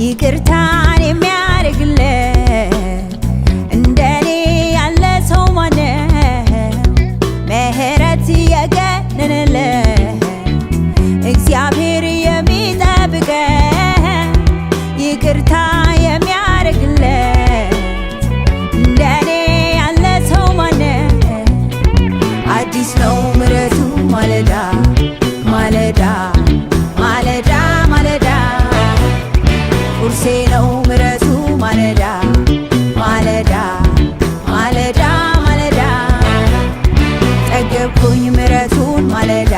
ይቅርታን የሚያደርግለት እንደኔ ያለ ሰው ማነው? ምሕረት የገነነለት እግዚአብሔር የሚጠብቀው ይቅርታ የሚያደርግለት እንደኔ ያለ ሰው ማነው? አዲስ ነው ምሕረቱ ማለዳ ማለዳ ማለዳ ማለዳ ቁርሴ ነው ምሕረቱ ማለዳ ማለዳ ማለዳ ማለዳ ጠገብኩኝ ምሕረቱን ማለዳ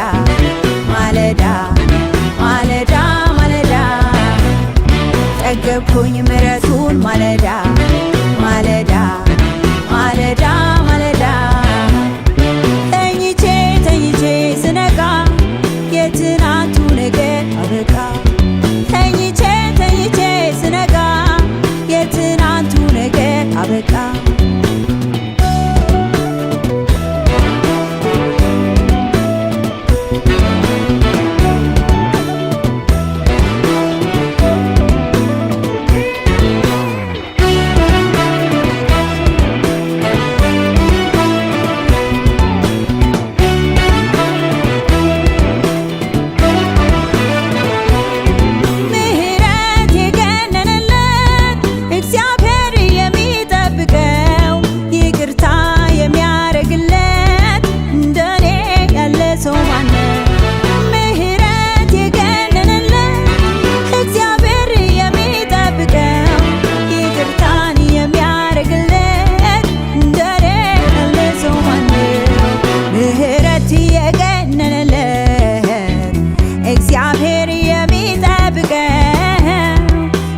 ማለዳ ማለዳ ማለዳ ጠገብኩኝ ምሕረቱን ማለዳ ማለዳ ማለዳ ማለዳ ተኝቼ ተኝቼ ስነቃ የትናንቱ ነገር አበቃ ተኝቼ ተኝቼ ስነቃ የትናንቱ ነገር አበቃ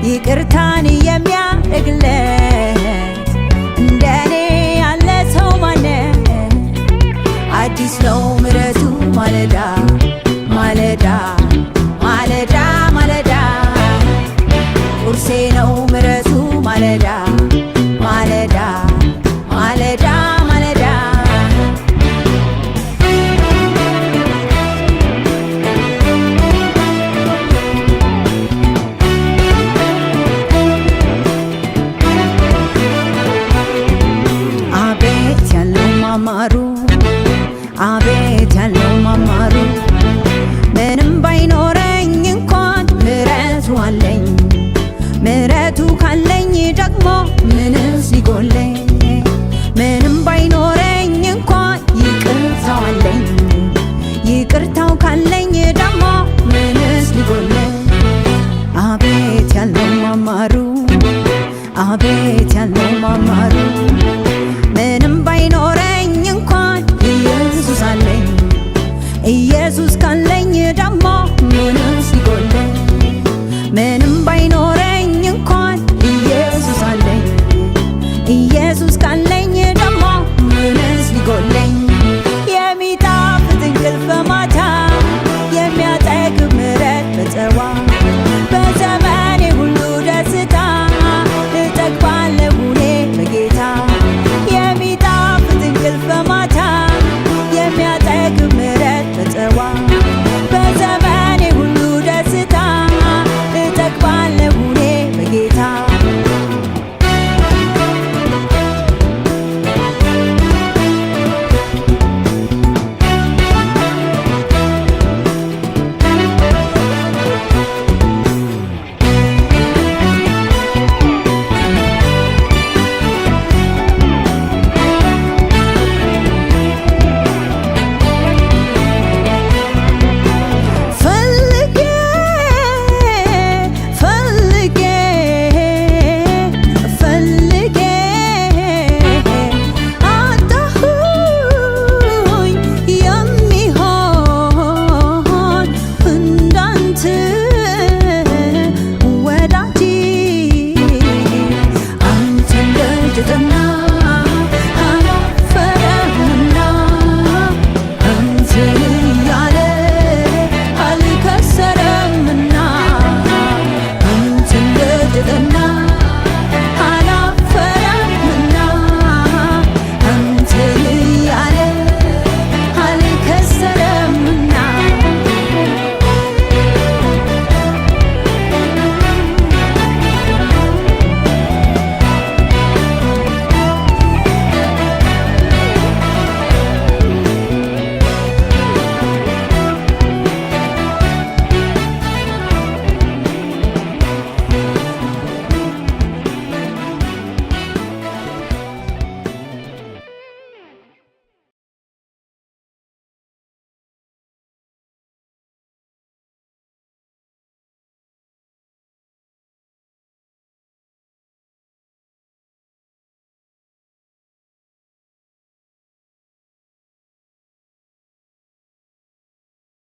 ይቅርታን የሚያደርግለት እንደኔ ያለ ሰው ማነው? አዲስ ነው ምሕረቱ ማለዳ ማለዳ ማለዳ ማለዳ ቁርሴ ነው ምሕረቱ ማለዳ ማለዳ ማለዳ ማለዳ አቤት ያለው ማማሩ ምንም ባይኖረኝ እንኳን ምሕረቱ አለኝ ምሕረቱ ካለኝ ደግሞ ምንስ ሊጎለኝ ምንም ባይኖረኝ እንኳን ይቅርታው አለኝ ይቅርታው ካለኝ